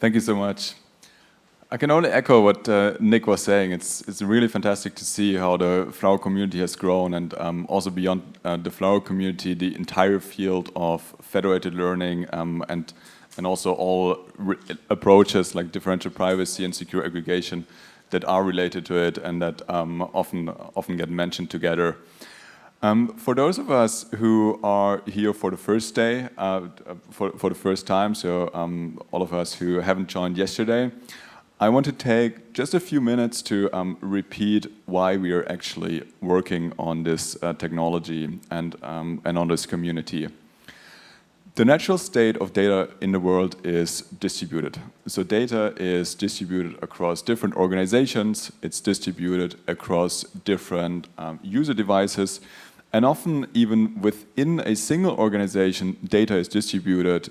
Thank you so much. I can only echo what Nick was saying. It's really fantastic to see how the flower community has grown, and also beyond the flower community, the entire field of federated learning and also all approaches like differential privacy and secure aggregation that are related to it and that often get mentioned together. For those of us who are here for the first day, for the first time, so all of us who haven't joined yesterday, I want to take just a few minutes to repeat why we are actually working on this technology and on this community. The natural state of data in the world is distributed. So data is distributed across different organizations, it's distributed across different user devices, and often even within a single organization, data is distributed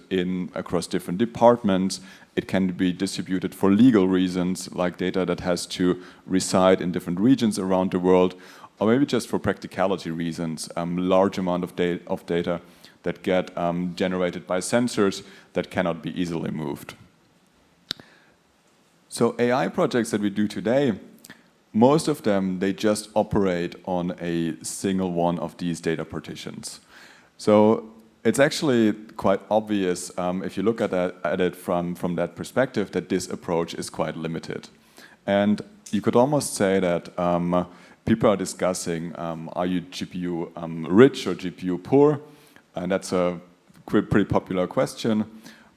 across different departments. It can be distributed for legal reasons, like data that has to reside in different regions around the world, or maybe just for practicality reasons, large amount of data that get generated by sensors that cannot be easily moved. So AI projects that we do today, most of them, they just operate on a single one of these data partitions. So it's actually quite obvious, if you look at it from that perspective, that this approach is quite limited. And you could almost say that people are discussing, are you GPU rich or GPU poor? And that's a pretty popular question.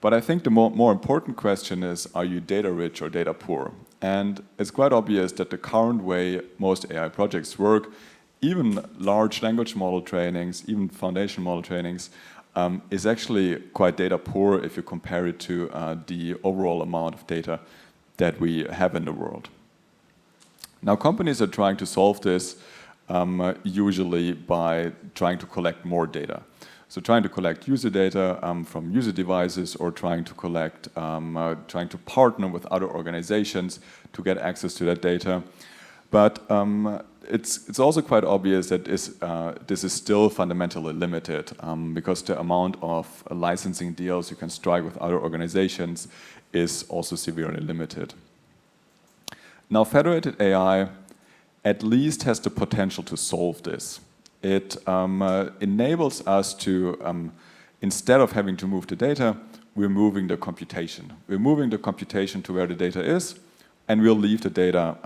But I think the more important question is, are you data rich or data poor? And it's quite obvious that the current way most AI projects work, even large language model trainings, even foundation model trainings, is actually quite data poor if you compare it to the overall amount of data that we have in the world. Now, companies are trying to solve this usually by trying to collect more data. So trying to collect user data from user devices, or trying to partner with other organizations to get access to that data. But it's also quite obvious that this is still fundamentally limited because the amount of licensing deals you can strike with other organizations is also severely limited. Now, federated AI at least has the potential to solve this. It enables us to, instead of having to move the data, we're moving the computation. We're moving the computation to where the data is, and we'll leave the data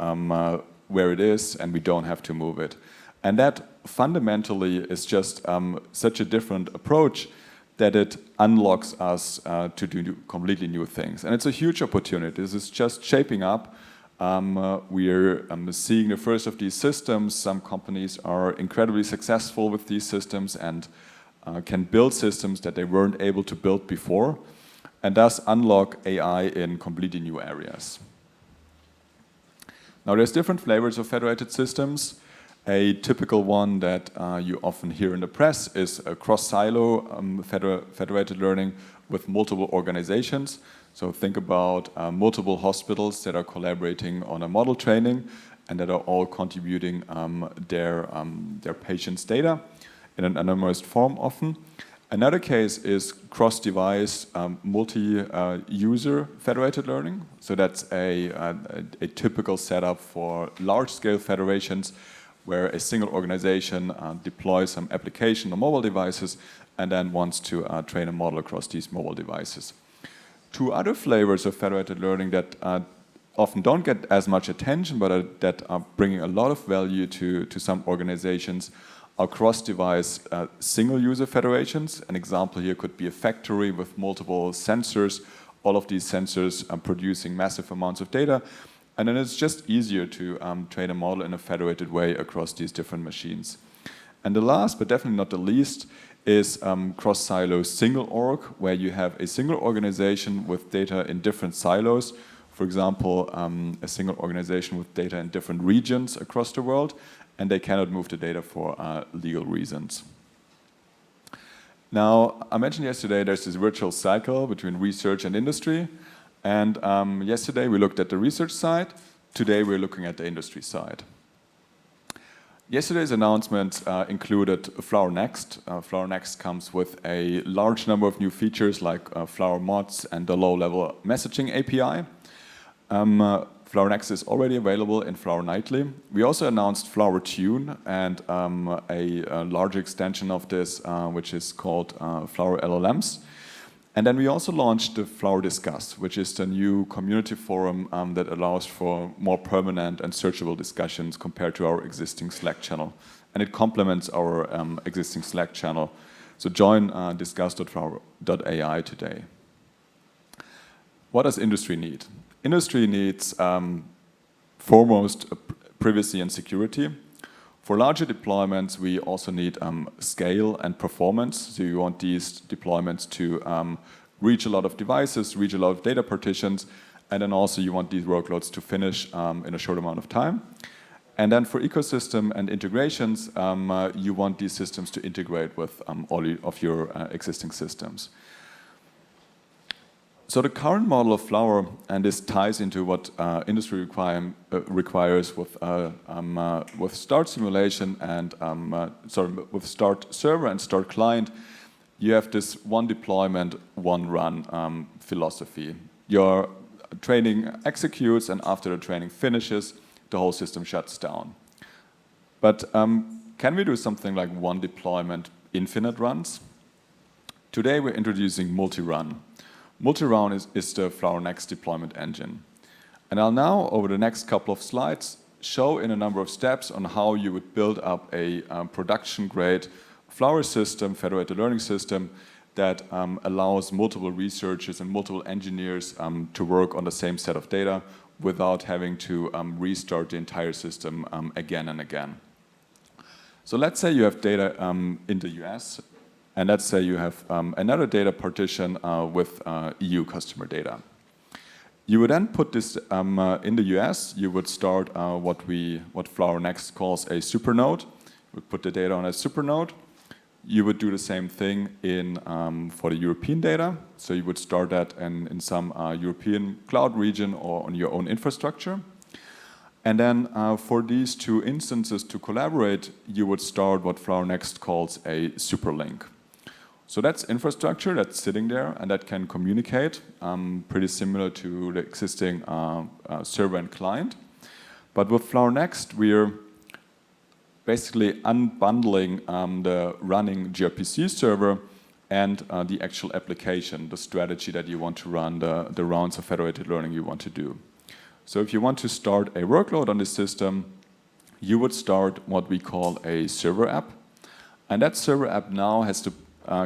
where it is, and we don't have to move it. And that fundamentally is just such a different approach that it unlocks us to do completely new things. And it's a huge opportunity. This is just shaping up. We're seeing the first of these systems. Some companies are incredibly successful with these systems and can build systems that they weren't able to build before, and thus unlock AI in completely new areas. Now, there's different flavors of federated systems. A typical one that you often hear in the press is a cross-silo federated learning with multiple organizations. So think about multiple hospitals that are collaborating on a model training and that are all contributing their patients' data in an anonymized form often. Another case is cross-device multi-user federated learning. So that's a typical setup for large-scale federations where a single organization deploys some application on mobile devices and then wants to train a model across these mobile devices. Two other flavors of federated learning that often don't get as much attention, but that are bringing a lot of value to some organizations, are cross-device single-user federations. An example here could be a factory with multiple sensors. All of these sensors are producing massive amounts of data, and then it's just easier to train a model in a federated way across these different machines. And the last, but definitely not the least, is cross-silo single org, where you have a single organization with data in different silos. For example, a single organization with data in different regions across the world, and they cannot move the data for legal reasons. Now, I mentioned yesterday there's this virtual cycle between research and industry, and yesterday we looked at the research side, today we're looking at the industry side. Yesterday's announcement included Flower Next. Flower Next comes with a large number of new features like Flower Mods and the low-level messaging API. Flower Next is already available in Flower Nightly. We also announced Flower Tune and a large extension of this, which is called Flower LLMs. And then we also launched the Flower Discuss, which is the new community forum that allows for more permanent and searchable discussions compared to our existing Slack channel. And it complements our existing Slack channel. So join discuss.flower.ai today. What does industry need? Industry needs foremost privacy and security. For larger deployments, we also need scale and performance. So you want these deployments to reach a lot of devices, reach a lot of data partitions, and then also you want these workloads to finish in a short amount of time. And then for ecosystem and integrations, you want these systems to integrate with all of your existing systems. So the current model of Flower, and this ties into what industry requires with Start simulation and with Start server and Start client, you have this one deployment, one run philosophy. Your training executes, and after the training finishes, the whole system shuts down. But can we do something like one deployment, infinite runs? Today we're introducing multi-run. Multi-run is the Flower Next deployment engine. And I'll now, over the next couple of slides, show in a number of steps on how you would build up a production-grade Flower system, federated learning system, that allows multiple researchers and multiple engineers to work on the same set of data without having to restart the entire system again and again. So let's say you have data in the US, and let's say you have another data partition with EU customer data. You would then put this in the US. You would start what Flower Next calls a supernode. You would put the data on a supernode. You would do the same thing for the European data. So you would start that in some European cloud region or on your own infrastructure. And then for these two instances to collaborate, you would start what Flower Next calls a superlink. So that's infrastructure that's sitting there and that can communicate, pretty similar to the existing server and client. But with Flower Next, we're basically unbundling the running gRPC server and the actual application, the strategy that you want to run, the rounds of federated learning you want to do. So if you want to start a workload on this system, you would start what we call a server app. And that server app now has the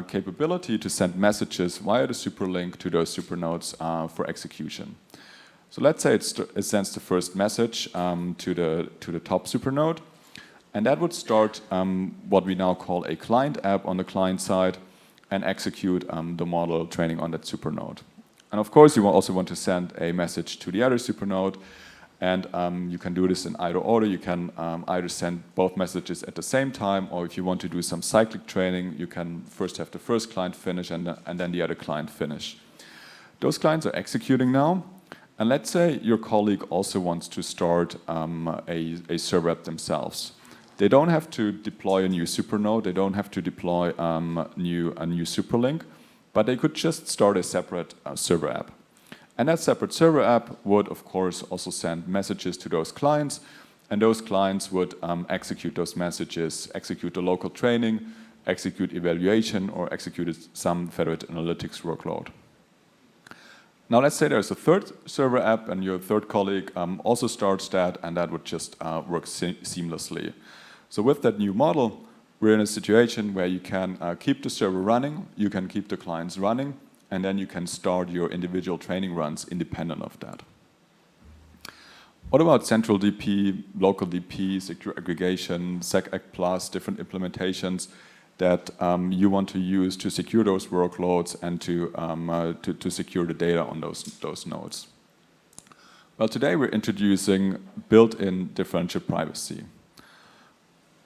capability to send messages via the superlink to those supernodes for execution. So let's say it sends the first message to the top supernode, and that would start what we now call a client app on the client side and execute the model training on that supernode. And of course, you will also want to send a message to the other supernode, and you can do this in either order. You can either send both messages at the same time, or if you want to do some cyclic training, you can first have the first client finish and then the other client finish. Those clients are executing now, and let's say your colleague also wants to start a server app themselves. They don't have to deploy a new supernode, they don't have to deploy a new superlink, but they could just start a separate server app. And that separate server app would, of course, also send messages to those clients, and those clients would execute those messages, execute the local training, execute evaluation, or execute some federated analytics workload. Now let's say there's a third server app, and your third colleague also starts that, and that would just work seamlessly. So with that new model, we're in a situation where you can keep the server running, you can keep the clients running, and then you can start your individual training runs independent of that. What about central DP, local DP, secure aggregation, SecAct+, different implementations that you want to use to secure those workloads and to secure the data on those nodes? Well, today we're introducing built-in differential privacy.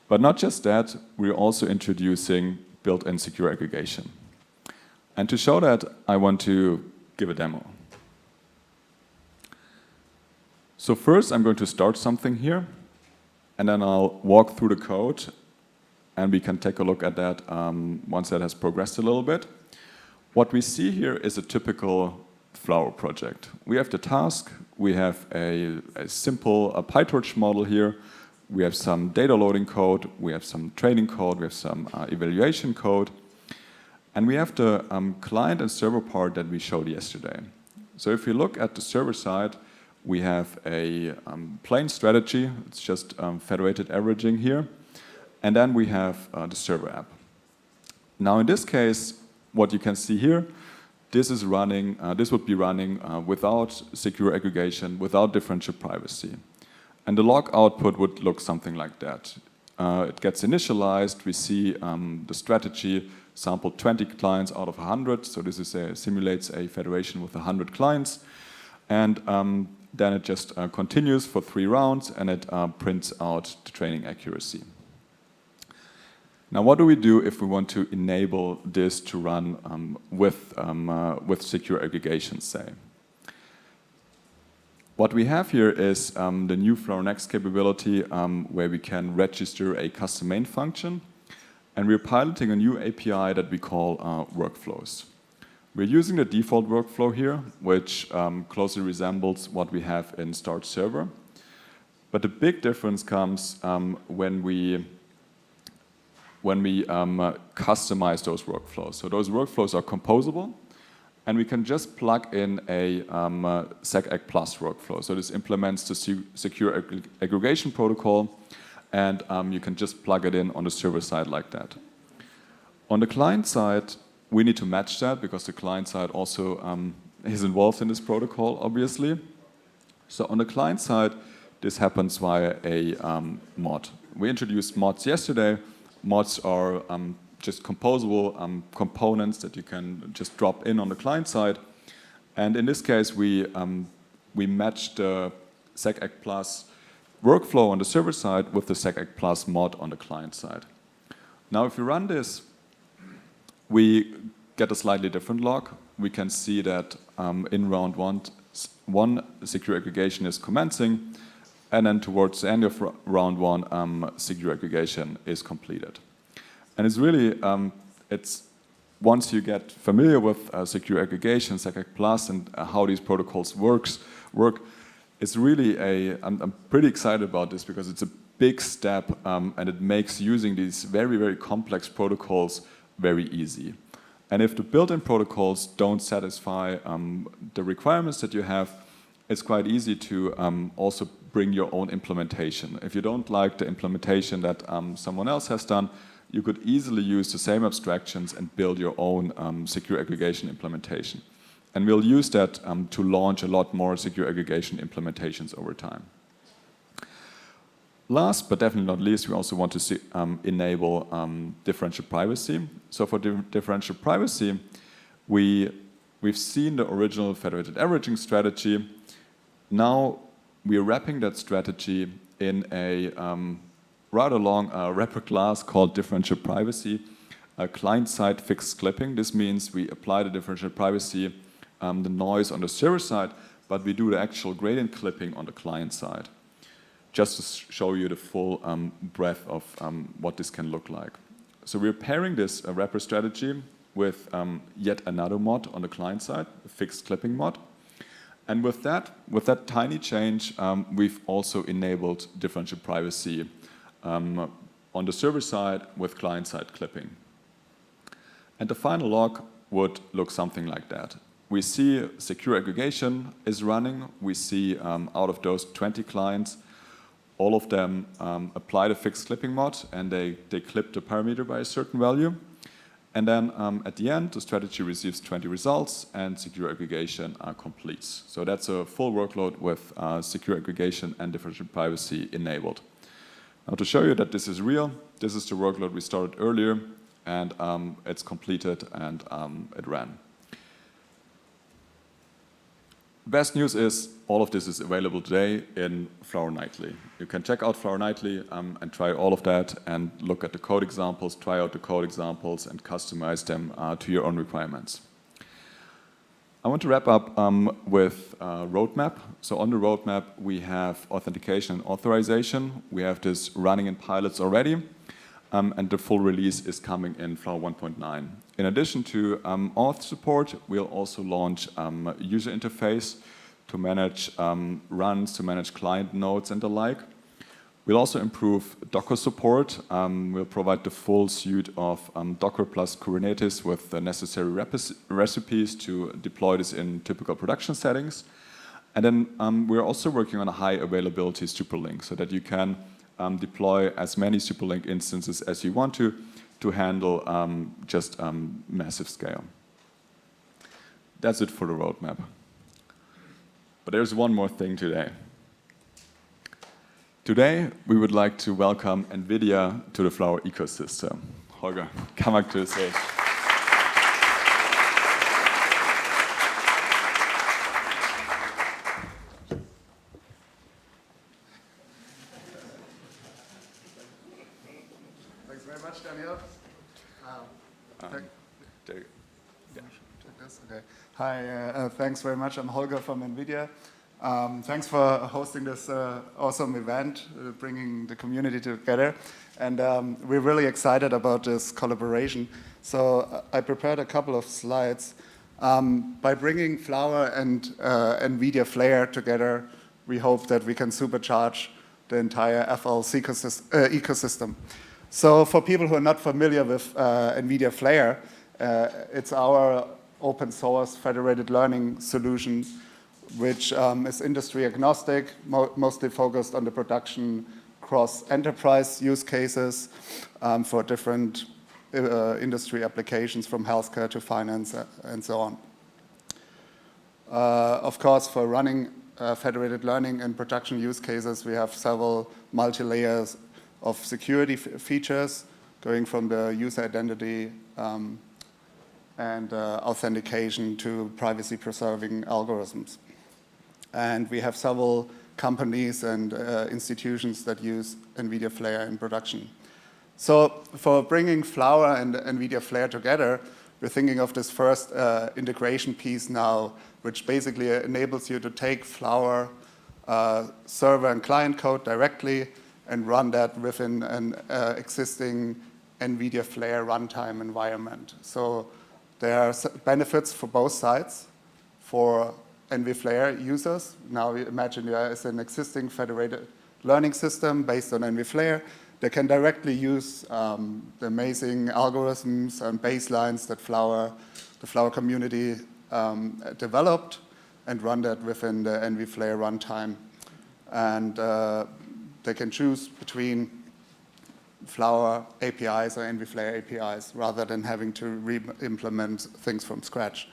But not just that, we're also introducing built-in secure aggregation. And to show that, I want to give a demo. So first, I'm going to start something here. and then I'll walk through the code, and we can take a look at that once that has progressed a little bit. What we see here is a typical Flower project. We have the task, we have a simple PyTorch model here, we have some data loading code, we have some training code, we have some evaluation code, and we have the client and server part that we showed yesterday. So if you look at the server side, we have a plain strategy, it's just federated averaging here, and then we have the server app. Now in this case, what you can see here, this is running. This would be running without secure aggregation, without differential privacy. And the log output would look something like that. It gets initialized. We see the strategy sampled 20 clients out of 100. So this is simulates a federation with 100 clients. And then it just continues for 3 rounds, and it prints out the training accuracy. Now, what do we do if we want to enable this to run with secure aggregation, say? What we have here is the new Flower Next capability where we can register a custom main function, and we're piloting a new API that we call workflows. We're using the default workflow here, which closely resembles what we have in Start Server. But the big difference comes when we customize those workflows. So those workflows are composable, and we can just plug in a SecAg Plus workflow. So this implements the secure aggregation protocol, and you can just plug it in on the server side like that. On the client side, we need to match that because the client side also is involved in this protocol, obviously. So on the client side, this happens via a mod. We introduced mods yesterday. Mods are just composable components that you can just drop in on the client side. And in this case, we match the SecAg Plus workflow on the server side with the SecAg Plus mod on the client side. Now, if you run this, we get a slightly different log. We can see that in round one, secure aggregation is commencing, and then towards the end of round one, secure aggregation is completed. And it's really, once you get familiar with secure aggregation, SecAg Plus, and how these protocols work, it's really I'm pretty excited about this because it's a big step, and it makes using these very, very complex protocols very easy. And if the built-in protocols don't satisfy the requirements that you have, it's quite easy to also bring your own implementation. If you don't like the implementation that someone else has done, you could easily use the same abstractions and build your own secure aggregation implementation. And we'll use that to launch a lot more secure aggregation implementations over time. Last, but definitely not least, we also want to enable differential privacy. So for differential privacy, we've seen the original federated averaging strategy. Now we are wrapping that strategy in a rather long wrapper class called differential privacy, client-side fixed clipping. This means we apply the differential privacy, the noise on the server side, but we do the actual gradient clipping on the client side, just to show you the full breadth of what this can look like. So we're pairing this wrapper strategy with yet another mod on the client side, a fixed clipping mod. And with that tiny change, we've also enabled differential privacy on the server side with client-side clipping. And the final log would look something like that. We see secure aggregation is running. We see out of those 20 clients, all of them apply the fixed clipping mod, and they clip the parameter by a certain value. And then at the end, the strategy receives 20 results, and secure aggregation completes. So that's a full workload with secure aggregation and differential privacy enabled. Now to show you that this is real, this is the workload we started earlier, and it's completed, and it ran. Best news is all of this is available today in Flower Nightly. You can check out Flower Nightly and try all of that and look at the code examples, try out the code examples, and customize them to your own requirements. I want to wrap up with roadmap. So on the roadmap, we have authentication and authorization. We have this running in pilots already, and the full release is coming in Flower 1.9. In addition to auth support, we'll also launch user interface to manage runs, to manage client nodes and the like. We'll also improve Docker support. We'll provide the full suite of Docker plus Kubernetes with the necessary recipes to deploy this in typical production settings. And then we're also working on a high availability superlink so that you can deploy as many superlink instances as you want to handle just massive scale. That's it for the roadmap. But there's one more thing today. Today, we would like to welcome NVIDIA to the Flower ecosystem. Holger, come back to the stage. Thanks very much, Daniel. Okay. Hi, thanks very much. I'm Holger from NVIDIA. Thanks for hosting this awesome event, bringing the community together. And we're really excited about this collaboration. So I prepared a couple of slides. By bringing Flower and NVIDIA Flare together, we hope that we can supercharge the entire FLC ecosystem. So for people who are not familiar with NVIDIA Flare, it's our open source federated learning solution, which is industry agnostic, mostly focused on the production cross enterprise use cases for different industry applications from healthcare to finance and so on. Of course, for running federated learning and production use cases, we have several multi-layers of security features going from the user identity and authentication to privacy-preserving algorithms. And we have several companies and institutions that use NVIDIA Flare in production. So for bringing Flower and NVIDIA Flare together, we're thinking of this first integration piece now, which basically enables you to take Flower server and client code directly and run that within an existing NVIDIA Flare runtime environment. So there are benefits for both sides. For NV Flare users, now imagine there is an existing federated learning system based on NV Flare. They can directly use the amazing algorithms and baselines that the Flower community developed and run that within the NV Flare runtime. And they can choose between Flower APIs or NV Flare APIs rather than having to re-implement things from scratch.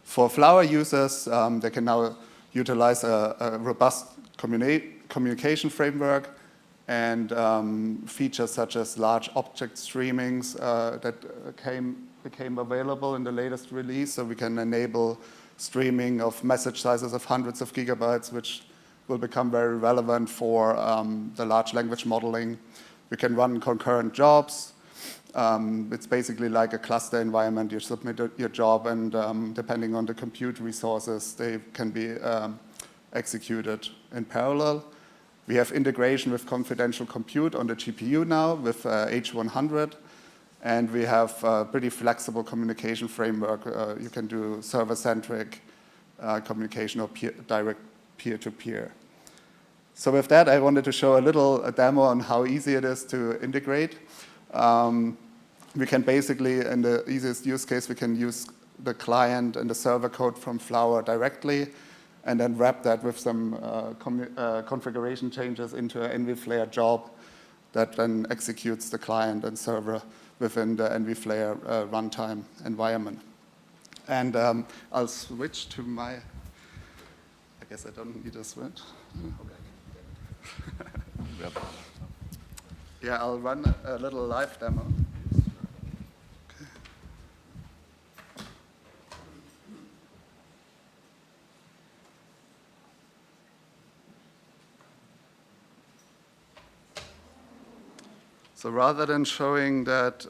For Flower users, they can now utilize a robust communication framework and features such as large object streamings that became available in the latest release. So we can enable streaming of message sizes of hundreds of gigabytes, which will become very relevant for the large language modeling. We can run concurrent jobs. It's basically like a cluster environment. You submit your job, and depending on the compute resources, they can be executed in parallel. We have integration with confidential compute on the GPU now with H100, and we have a pretty flexible communication framework. You can do server-centric communication or direct peer-to-peer. So with that, I wanted to show a demo on how easy it is to integrate. We can basically, in the easiest use case, we can use the client and the server code from Flower directly, and then wrap that with some configuration changes into an NV Flare job that then executes the client and server within the NV Flare runtime environment. And I'll switch to my, I guess I don't need a switch. Yeah, I'll run a little live demo. Okay. So rather than showing that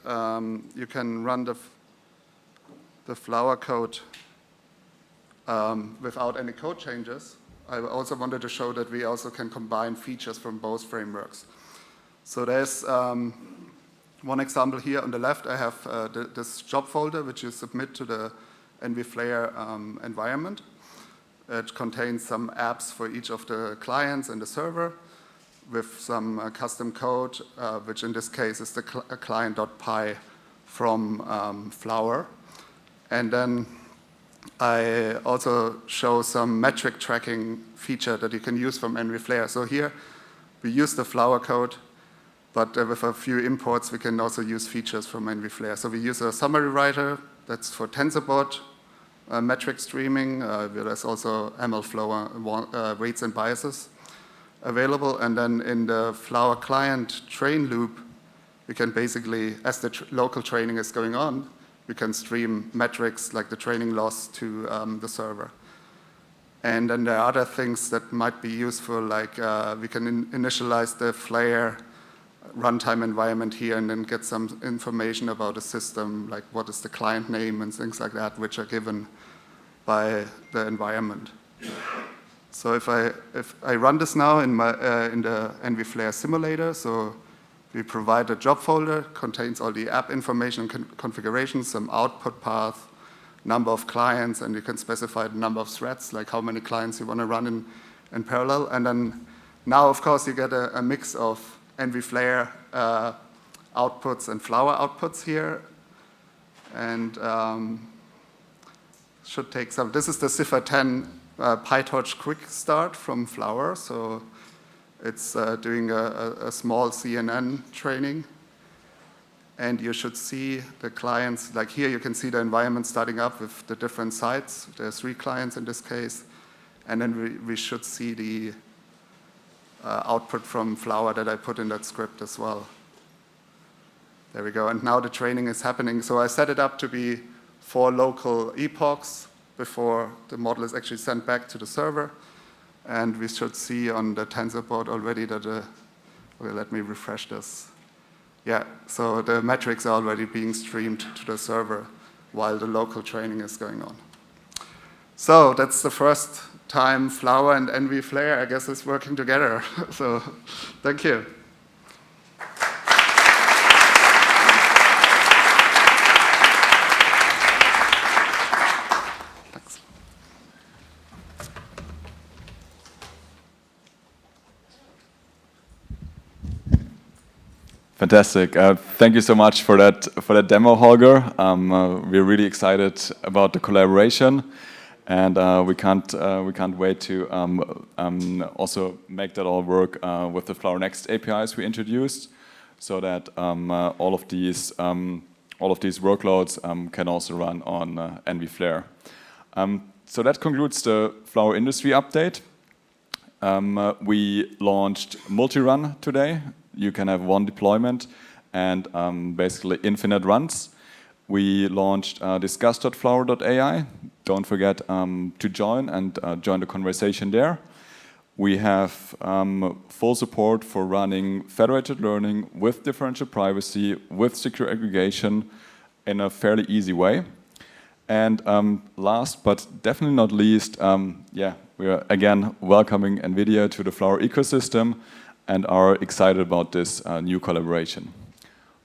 you can run the Flower code without any code changes, I also wanted to show that we also can combine features from both frameworks. So there's one example here on the left. I have this job folder, which you submit to the NVFlair environment. It contains some apps for each of the clients and the server with some custom code, which in this case is the client.py from Flower. And then I also show some metric tracking feature that you can use from NVFlair. So here we use the Flower code, but with a few imports we can also use features from NVFlair. So we use a summary writer that's for TensorBot, metric streaming. There's also MLflow weights and biases available. And then in the Flower client train loop, we can basically, as the local training is going on, we can stream metrics like the training loss to the server. And then there are other things that might be useful, like we can initialize the Flare runtime environment here and then get some information about the system, like what is the client name and things like that, which are given by the environment. So if I run this now in the NVFlair simulator, so we provide a job folder, contains all the app information, configurations, some output path, number of clients, and you can specify the number of threads, like how many clients you want to run in parallel. And then now, of course, you get a mix of NVFlair outputs and Flower outputs here. And should take some. This is the Cipher 10 PyTorch quick start from Flower. So it's doing a small CNN training. And you should see the clients, like here you can see the environment starting up with the different sites. There's 3 clients in this case. And then we should see the output from Flower that I put in that script as well. There we go. And now the training is happening. So I set it up to be 4 local epochs before the model is actually sent back to the server. And we should see on the TensorBot already that okay, let me refresh this. Yeah, so the metrics are already being streamed to the server while the local training is going on. So that's the first time Flower and NVFlair, I guess, is working together. So thank you. Thanks. Fantastic. Thank you so much for that demo, Holger. We're really excited about the collaboration, and we can't wait to also make that all work with the Flower Next APIs we introduced, so that all of these workloads can also run on NVFlair. So that concludes the Flower industry update. We launched multi-run today. You can have 1 deployment and basically infinite runs. We launched discuss.flower.ai. Don't forget to join and join the conversation there. We have full support for running federated learning with differential privacy, with secure aggregation in a fairly easy way. And last but definitely not least, we are again welcoming NVIDIA to the Flower ecosystem and are excited about this new collaboration.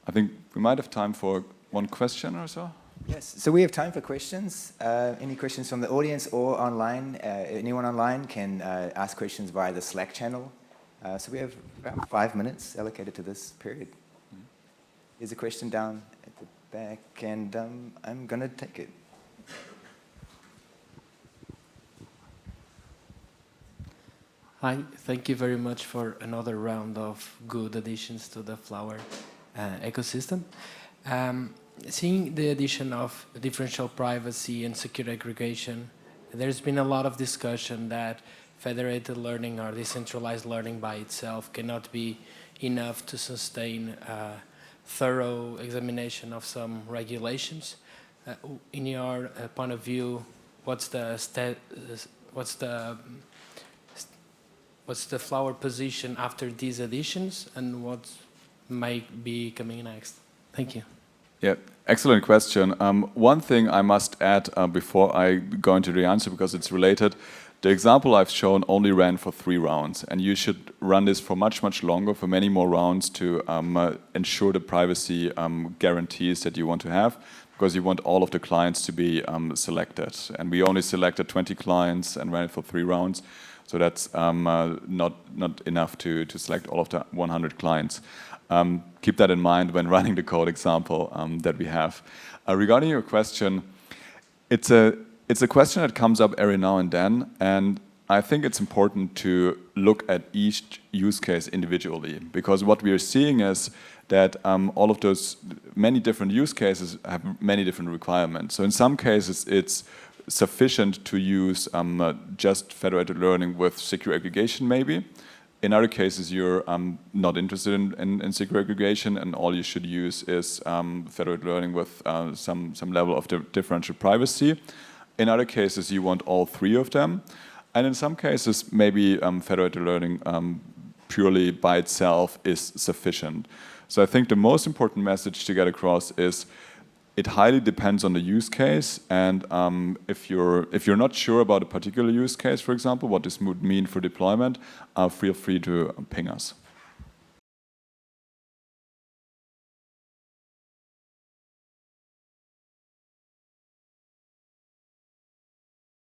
I think we might have time for 1 question or so. Yes, so we have time for questions. Any questions from the audience or online? Anyone online can ask questions via the Slack channel. So we have around 5 minutes allocated to this period. There's a question down at the back, and I'm going to take it. Hi, thank you very much for another round of good additions to the Flower ecosystem. Seeing the addition of differential privacy and secure aggregation, there's been a lot of discussion that federated learning or decentralized learning by itself cannot be enough to sustain a thorough examination of some regulations. In your point of view, what's the Flower position after these additions, and what might be coming next? Thank you. Yeah, excellent question. One thing I must add before I go into the answer, because it's related, the example I've shown only ran for 3 rounds, and you should run this for much, much longer, for many more rounds to ensure the privacy guarantees that you want to have, because you want all of the clients to be selected. And we only selected 20 clients and ran it for 3 rounds, so that's not enough to select all of the 100 clients. Keep that in mind when running the code example that we have. Regarding your question, it's a question that comes up every now and then, and I think it's important to look at each use case individually, because what we are seeing is that all of those many different use cases have many different requirements. So in some cases, it's sufficient to use just federated learning with secure aggregation maybe. In other cases, you're not interested in secure aggregation, and all you should use is federated learning with some level of differential privacy. In other cases, you want all 3 of them. And in some cases, maybe federated learning purely by itself is sufficient. So I think the most important message to get across is it highly depends on the use case, and if you're not sure about a particular use case, for example, what this would mean for deployment, feel free to ping us.